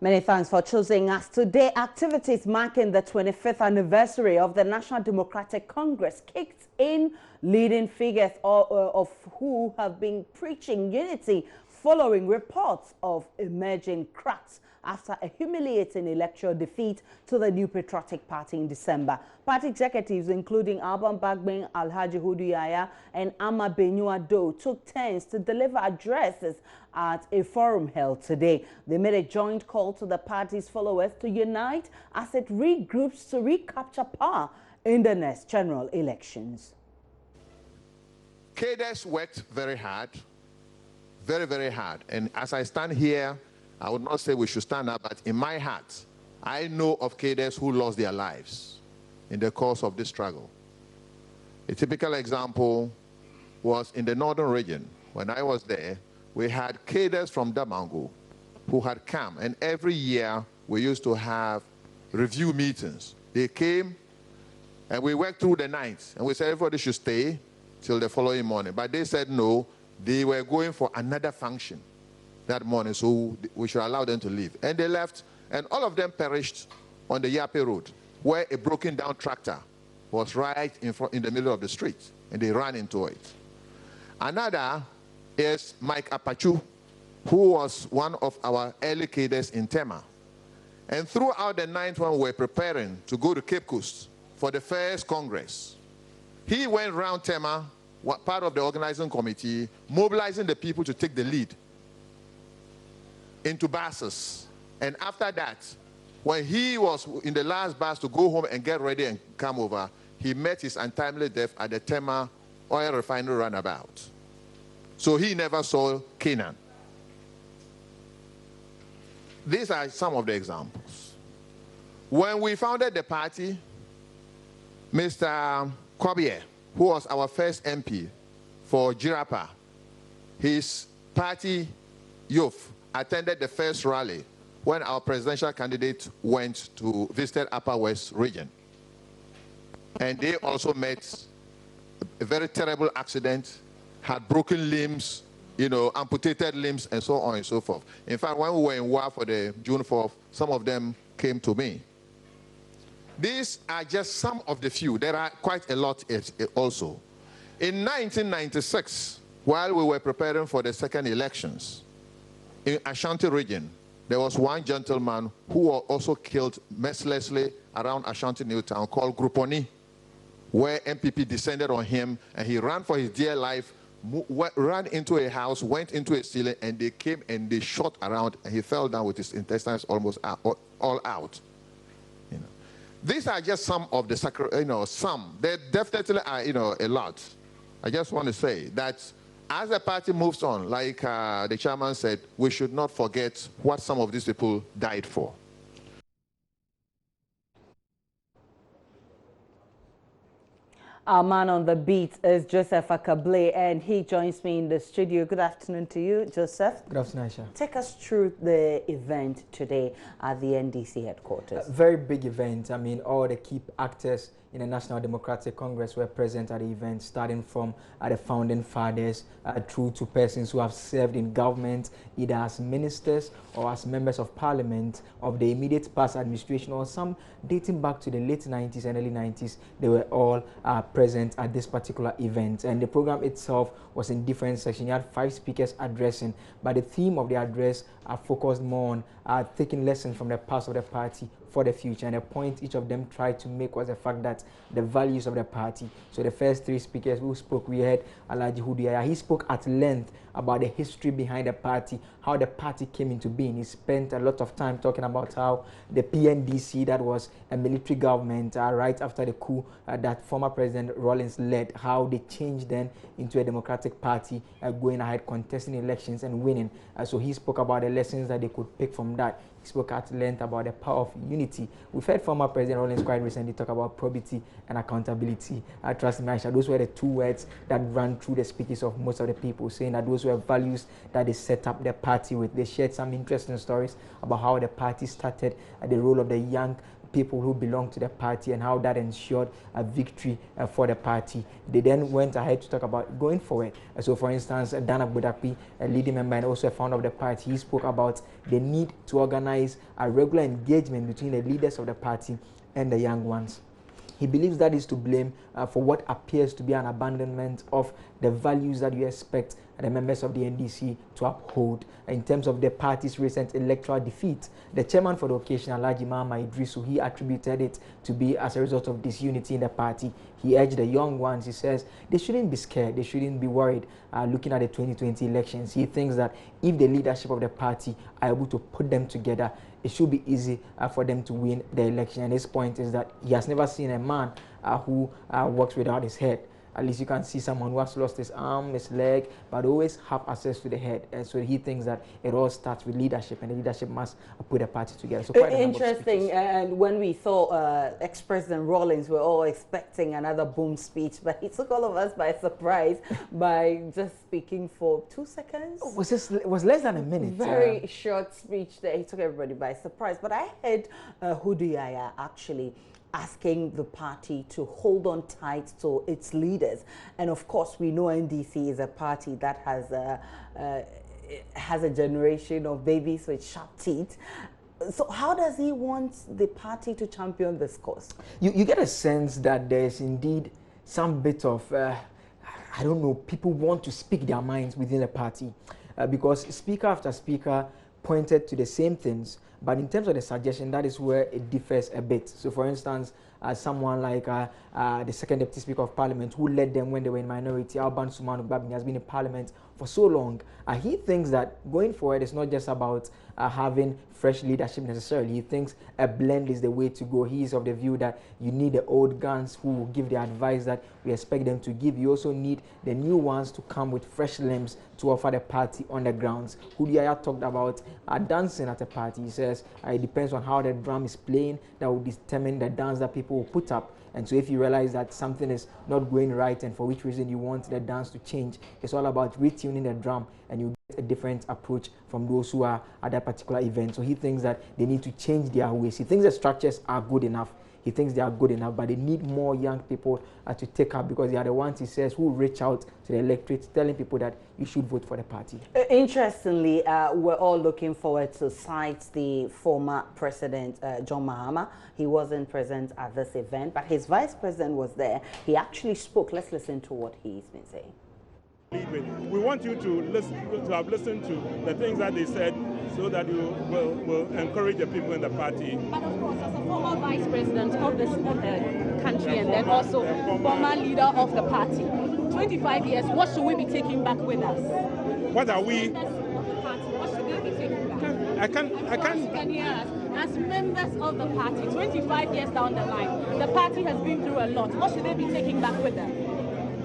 Many thanks for choosing us today. Activities marking the 25th anniversary of the National Democratic Congress kicked in. Leading figures of who have been preaching unity following reports of emerging cracks after a humiliating electoral defeat to the New Patriotic Party in December. Party executives, including Alban Bagbin, Alhaji Hudu Yaya, and Ama Benua Do, took turns to deliver addresses at a forum held today. They made a joint call to the party's followers to unite as it regroups to recapture power in the next general elections. Cadres worked very hard, very, very hard. And as I stand here, I would not say we should stand up, but in my heart, I know of cadres who lost their lives in the course of this struggle. A typical example was in the northern region. When I was there, we had cadres from Damango who had come, and every year we used to have review meetings. They came, and we worked through the night, and we said everybody should stay till the following morning. But they said no, they were going for another function that morning, so we should allow them to leave. And they left, and all of them perished on the Yape Road, where a broken down tractor was right in the middle of the street, and they ran into it. Another is Mike Apachu, who was one of our early cadres in Tema. And throughout the night when we were preparing to go to Cape Coast for the first Congress, he went round Tema, part of the organizing committee, mobilizing the people to take the lead into buses. And after that, when he was in the last bus to go home and get ready and come over, he met his untimely death at the Tema oil refinery runabout. So he never saw Canaan. These are some of the examples. When we founded the party, Mr. Kobier, who was our first MP for Jirapa, his party youth attended the first rally when our presidential candidate went to visit Upper West region. And they also met a very terrible accident, had broken limbs, amputated limbs, and so on and so forth. In fact, when we were in war for the June 4th, some of them came to me. These are just some of the few. There are quite a lot also. In 1996, while we were preparing for the second elections, in Ashanti region, there was one gentleman who was also killed mercilessly around Ashanti New Town called Gruponi, where MPP descended on him, and he ran for his dear life, ran into a house, went into a ceiling, and they came and they shot around, and he fell down with his intestines almost all out. These are just some of the, some. There definitely are, a lot. I just want to say that as the party moves on, like the chairman said, we should not forget what some of these people died for. Our man on the beat is Joseph Akable, and he joins me in the studio. Good afternoon to you, Joseph. Good afternoon, Aisha. Take us through the event today at the NDC headquarters. A very big event. I mean, all the key actors in the National Democratic Congress were present at the event, starting from the founding fathers through to persons who have served in government, either as ministers or as members of parliament of the immediate past administration, or some dating back to the late 90s and early 90s. They were all present at this particular event. And the program itself was in different sections. You had 5 speakers addressing, but the theme of the address focused more on taking lessons from the past of the party for the future, and the point each of them tried to make was the fact that the values of the party. So the first 3 speakers who spoke, we heard Alhaji Hudu Yaya. He spoke at length about the history behind the party, how the party came into being. He spent a lot of time talking about how the PNDC, that was a military government right after the coup that former President Rawlings led, how they changed then into a democratic party, going ahead, contesting elections and winning. So he spoke about the lessons that they could pick from that. He spoke at length about the power of unity. We've heard former President Rawlings quite recently talk about probity and accountability. Trust me, Aisha, those were the 2 words that ran through the speeches of most of the people, saying that those were values that they set up the party with. They shared some interesting stories about how the party started, the role of the young people who belong to the party and how that ensured a victory for the party. They then went ahead to talk about going forward. So for instance, Dana Budakpi, a leading member and also a founder of the party, he spoke about the need to organize a regular engagement between the leaders of the party and the young ones. He believes that is to blame for what appears to be an abandonment of the values that you expect the members of the NDC to uphold. In terms of the party's recent electoral defeat, the chairman for the occasion, Alhaji Mahama Idrisu, he attributed it to be as a result of disunity in the party. He urged the young ones, he says, they shouldn't be scared, they shouldn't be worried looking at the 2020 elections. He thinks that if the leadership of the party are able to put them together, it should be easy for them to win the election. And his point is that he has never seen a man who works without his head. At least you can see someone who has lost his arm, his leg, but always have access to the head. And so he thinks that it all starts with leadership, and the leadership must put a party together. So quite interesting. And when we saw ex-President Rawlings, we were all expecting another boom speech, but he took all of us by surprise by just speaking for 2 seconds. Oh, it was less than a minute. Very short speech there. He took everybody by surprise. But I heard Hudu Yaya actually asking the party to hold on tight to its leaders. And of course, we know NDC is a party that has a generation of babies with sharp teeth. So how does he want the party to champion this cause? You get a sense that there's indeed some bit of, I don't know, people want to speak their minds within the party because speaker after speaker pointed to the same things. But in terms of the suggestion, that is where it differs a bit. So for instance, someone like the second Deputy Speaker of Parliament, who led them when they were in minority, Alban Sumanu Gbagni, has been in Parliament for so long. He thinks that going forward, it's not just about having fresh leadership necessarily. He thinks a blend is the way to go. He is of the view that you need the old guns who will give the advice that we expect them to give. You also need the new ones to come with fresh limbs to offer the party on the grounds. Hudu Yaya talked about dancing at a party. He says it depends on how the drum is playing that will determine the dance that people will put up. And so if you realize that something is not going right and for which reason you want the dance to change, it's all about retuning the drum, and you get a different approach from those who are at that particular event. So he thinks that they need to change their ways. He thinks the structures are good enough. He thinks they are good enough, but they need more young people to take up, because they are the ones, he says, who reach out to the electorate, telling people that you should vote for the party. Interestingly, we're all looking forward to cite the former president, John Mahama. He wasn't present at this event, but his vice president was there. He actually spoke. Let's listen to what he's been saying. We want you to have listened to the things that they said, so that you will encourage the people in the party. But of course, as a former vice president of this country and then also former leader of the party, 25 years, what should we be taking back with us? What are we? What should we be taking back? I can't. As members of the party, 25 years down the line, the party has been through a lot. What should they be taking back with them?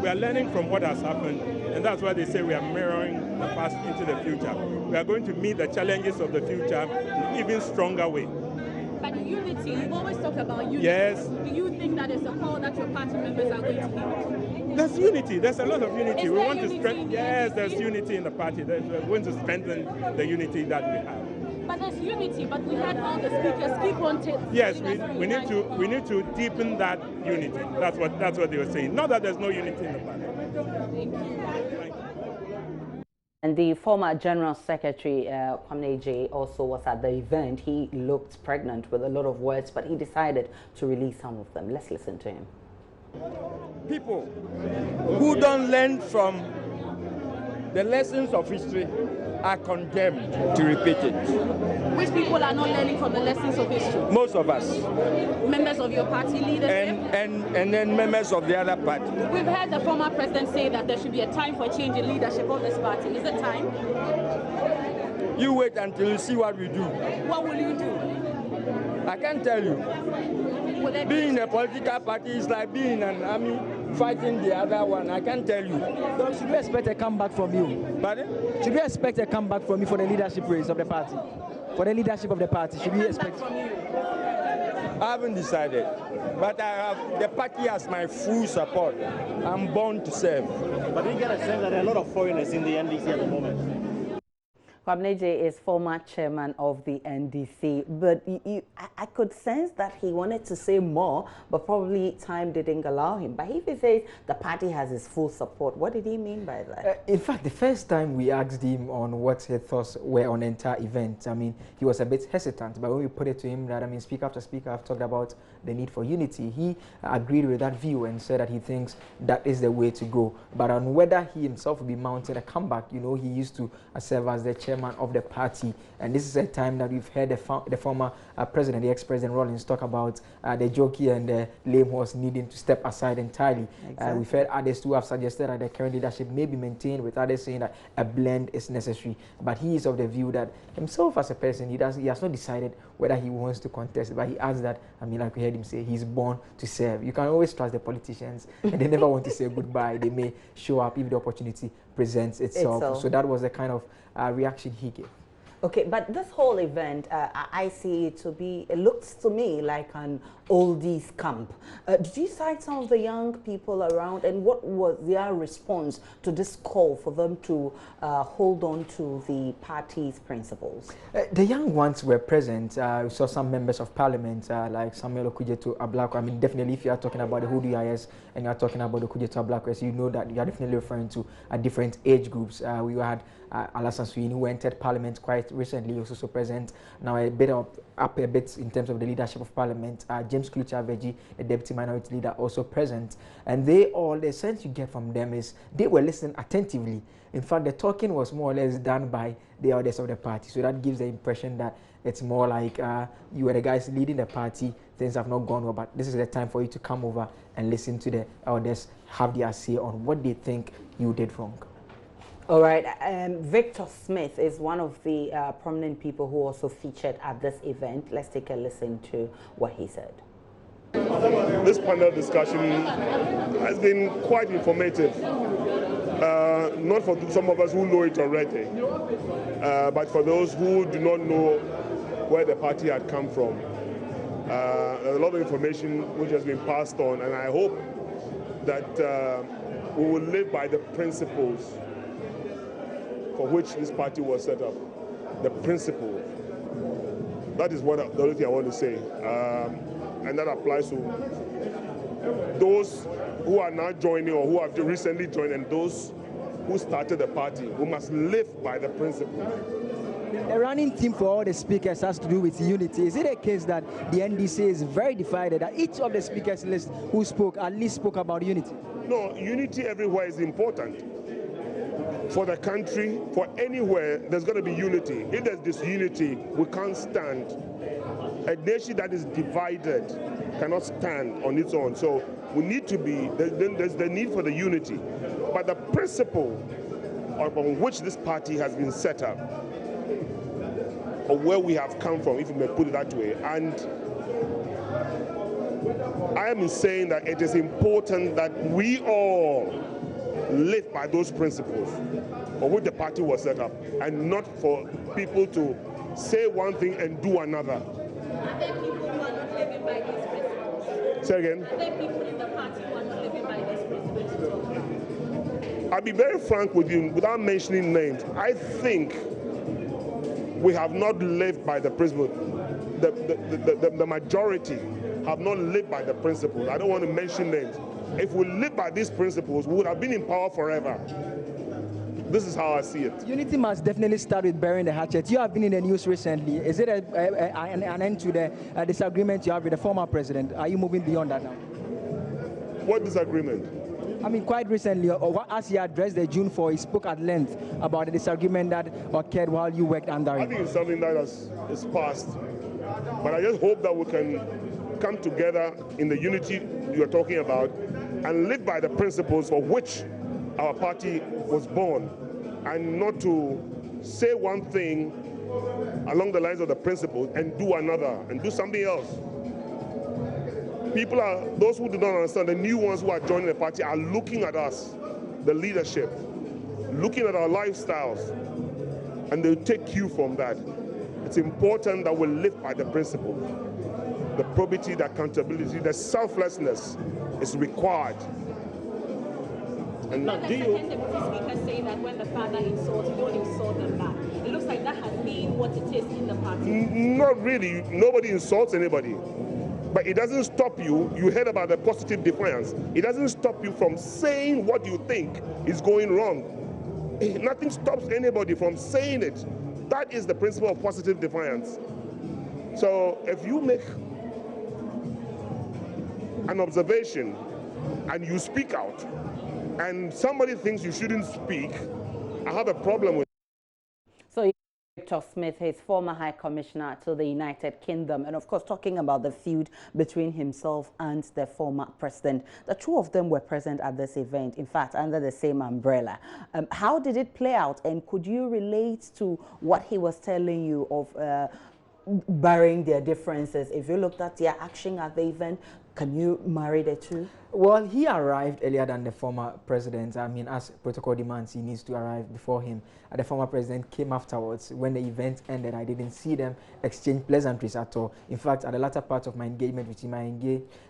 We are learning from what has happened, and that's why they say we are mirroring the past into the future. We are going to meet the challenges of the future in even stronger way. But unity, you've always talked about unity. Yes. Do you think that is a call that your party members are going to hear? There's unity. There's a lot of unity. We want to strengthen. Yes, there's unity in the party. We're going to strengthen the unity that we have. But there's unity, but we had all the speakers keep on yes, we need to deepen that unity. That's what they were saying. Not that there's no unity in the party. Thank you. And the former General Secretary, Kwame J, also was at the event. He looked pregnant with a lot of words, but he decided to release some of them. Let's listen to him. People who don't learn from the lessons of history are condemned to repeat it. Which people are not learning from the lessons of history? Most of us. Members of your party leadership? And then members of the other party. We've heard the former president say that there should be a time for change in leadership of this party. Is it time? You wait until you see what we do. What will you do? I can't tell you. Being in a political party is like being in an army fighting the other one. I can't tell you. So should we expect a comeback from you? Pardon? Should we expect a comeback from you for the leadership race of the party? For the leadership of the party, should we expect? I haven't decided, but the party has my full support. I'm born to serve. But we get a sense that there are a lot of foreigners in the NDC at the moment. Kwamneje is former chairman of the NDC, but I could sense that he wanted to say more, but probably time didn't allow him. But if he says the party has his full support, what did he mean by that? In fact, the first time we asked him on what his thoughts were on the entire event, I mean, he was a bit hesitant. But when we put it to him that, I mean, speaker after speaker have talked about the need for unity, he agreed with that view and said that he thinks that is the way to go. But on whether he himself will be mounting a comeback, you know, he used to serve as the chairman of the party, and this is a time that we've heard the former president, the ex-president Rawlings, talk about the jockey and the lame horse needing to step aside entirely. Exactly. We've heard others who have suggested that the current leadership may be maintained, with others saying that a blend is necessary. But he is of the view that himself as a person, he has not decided whether he wants to contest, but he adds that, I mean, like we heard him say, he's born to serve. You can always trust the politicians, and they never want to say goodbye. They may show up if the opportunity presents itself. So that was the kind of reaction he gave. Okay, but this whole event, I see it to be, it looks to me like an oldies camp. Did you cite some of the young people around, and what was their response to this call for them to hold on to the party's principles? The young ones were present. We saw some members of parliament like Samuel Okujeto Ablakwa. I mean, definitely if you are talking about the HODIS and you are talking about the Okujeto Ablakwa, you know that you are definitely referring to different age groups. We had Alasan Suyin, who entered parliament quite recently, was also present. Now a bit up a bit in terms of the leadership of parliament. James Klucha Veji, the deputy minority leader, also present. And the sense you get from them is they were listening attentively. In fact, the talking was more or less done by the elders of the party. So that gives the impression that it's more like you were the guys leading the party, things have not gone well, but this is the time for you to come over and listen to the elders, have their say on what they think you did wrong. All right, Victor Smith is one of the prominent people who also featured at this event. Let's take a listen to what he said. This panel discussion has been quite informative. Not for some of us who know it already, but for those who do not know where the party had come from. There's a lot of information which has been passed on, and I hope that we will live by the principles for which this party was set up. The principle. That is the only thing I want to say. And that applies to those who are now joining or who have recently joined, and those who started the party. We must live by the principle. The running theme for all the speakers has to do with unity. Is it a case that the NDC is very divided, that each of the speakers list who spoke at least spoke about unity? No, unity everywhere is important. For the country, for anywhere, there's going to be unity. If there's disunity, we can't stand. A nation that is divided cannot stand on its own. So we need to be, there's the need for the unity. But the principle upon which this party has been set up, or where we have come from, if you may put it that way, and I am saying that it is important that we all live by those principles on which the party was set up, and not for people to say one thing and do another. Are there people who are not living by these principles? Say again? Are there people in the party who are not living by these principles? I'll be very frank with you, without mentioning names. I think we have not lived by the principle. The majority have not lived by the principles. I don't want to mention names. If we live by these principles, we would have been in power forever. This is how I see it. Unity must definitely start with burying the hatchet. You have been in the news recently. Is it an end to the disagreement you have with the former president? Are you moving beyond that now? What disagreement? I mean, quite recently, as he addressed the June 4, he spoke at length about the disagreement that occurred while you worked under him. I think it's something that is past. But I just hope that we can come together in the unity you're talking about and live by the principles for which our party was born, and not to say one thing along the lines of the principles and do another and do something else. People are, those who do not understand, the new ones who are joining the party are looking at us, the leadership, looking at our lifestyles, and they'll take cue from that. It's important that we live by the principles. The probity, the accountability, the selflessness is required. And but the second deputy speaker say that when the father insults, you don't insult them back. it looks like that has been what it is in the party. Not really. Nobody insults anybody. But it doesn't stop you. You heard about the positive defiance. It doesn't stop you from saying what you think is going wrong. Nothing stops anybody from saying it. That is the principle of positive defiance. So if you make an observation and you speak out, and somebody thinks you shouldn't speak, I have a problem with it. So Victor Smith, his former High Commissioner to the United Kingdom, and of course talking about the feud between himself and the former president. The two of them were present at this event, in fact, under the same umbrella. How did it play out, and could you relate to what he was telling you of barring their differences? If you looked at their action at the event, can you marry the two? Well, he arrived earlier than the former president. I mean, as protocol demands, he needs to arrive before him. The former president came afterwards. When the event ended, I didn't see them exchange pleasantries at all. In fact, at the latter part of my engagement with him,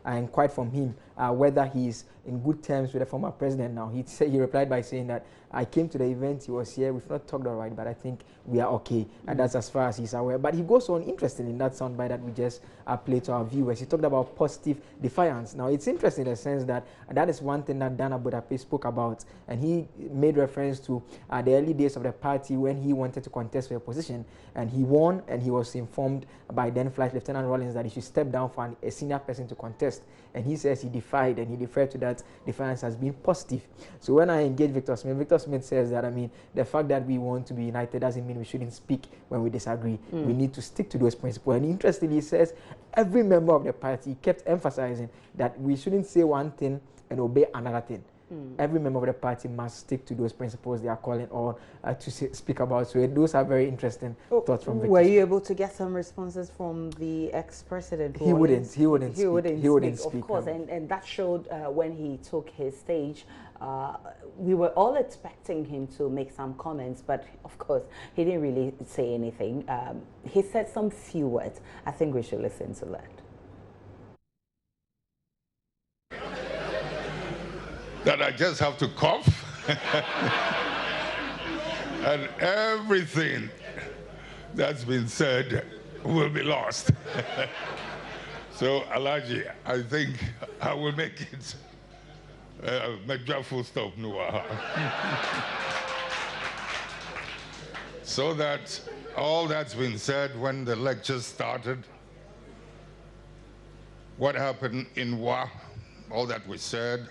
I inquired from him whether he's in good terms with the former president now. He replied by saying that I came to the event, he was here, we've not talked all right, but I think we are okay. And that's as far as he's aware. But he goes on interesting in that soundbite that we just played to our viewers. He talked about positive defiance. Now, it's interesting in the sense that that is one thing that Dana Bodape spoke about, and he made reference to the early days of the party when he wanted to contest for a position, and he won, and he was informed by then Flight Lieutenant Rawlings that he should step down for a senior person to contest, and he says he defied, and he referred to that defiance as being positive. So when I engage Victor Smith says that, I mean, the fact that we want to be united doesn't mean we shouldn't speak when we disagree. We need to stick to those principles. And interestingly, he says every member of the party kept emphasizing that we shouldn't say one thing and obey another thing. Every member of the party must stick to those principles they are calling on to speak about. So those are very interesting thoughts from Victor. Were you able to get some responses from the ex-president? He wouldn't speak. Of course, and that showed when he took his stage. We were all expecting him to make some comments, but of course, he didn't really say anything. He said some few words. I think we should listen to that. That I just have to cough and everything that's been said will be lost. So, Alaji, I think I will make it make full stop, Noah. So that all that's been said when the lecture started, what happened in Wa, all that we said,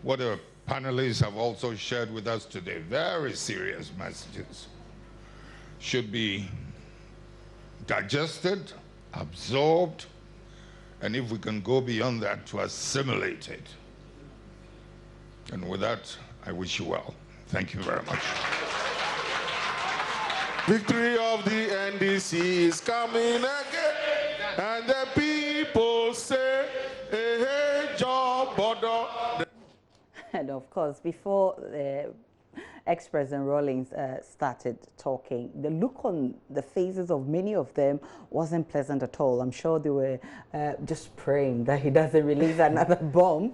what the panelists have also shared with us today, very serious messages, should be digested, absorbed, and if we can go beyond that, to assimilate it. And with that, I wish you well. Thank you very much. Victory of the NDC is coming again, and the people say, hey, job, border. And of course, before ex-President Rawlings started talking, the look on the faces of many of them wasn't pleasant at all. I'm sure they were just praying that he doesn't release another bomb.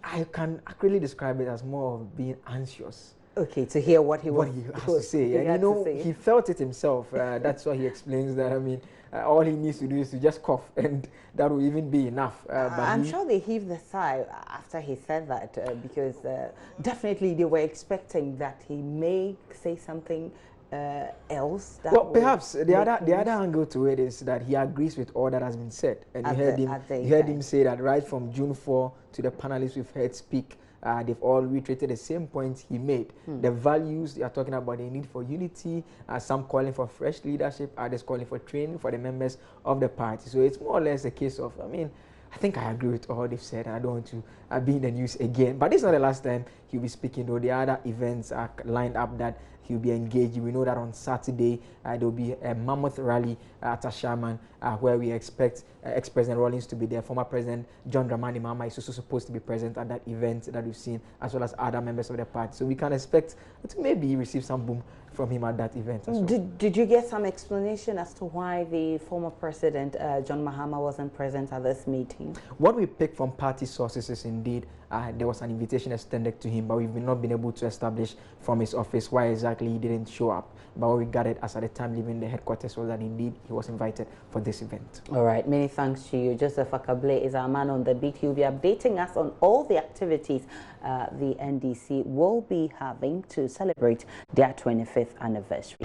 I can accurately describe it as more of being anxious. Okay, to hear what he has to say. And you know, he felt it himself. That's why he explains that, I mean, all he needs to do is to just cough, and that will even be enough. But I'm sure they heaved a sigh after he said that, because definitely they were expecting that he may say something else. That well, perhaps the other angle to it is that he agrees with all that has been said, and you heard him say that right from June 4 to the panelists we've heard speak. They've all reiterated the same points he made. The values they are talking about, the need for unity, some calling for fresh leadership, others calling for training for the members of the party. So it's more or less a case of, I mean, I think I agree with all they've said, and I don't want to be in the news again. But this is not the last time he'll be speaking, though. The other events are lined up that he'll be engaging. We know that on Saturday there will be a mammoth rally at Ashaman, where we expect ex-President Rawlings to be there. Former President John Dramani Mahama is also supposed to be present at that event that we've seen, as well as other members of the party. So we can expect to maybe receive some boom from him at that event as well. Did you get some explanation as to why the former president, John Mahama, wasn't present at this meeting? What we picked from party sources is indeed there was an invitation extended to him, but we've not been able to establish from his office why exactly he didn't show up. But what we gathered as at the time leaving the headquarters was that indeed he was invited for this event. All right, many thanks to you. Joseph Akable is our man on the beat. He'll be updating us on all the activities the NDC will be having to celebrate their 25th anniversary.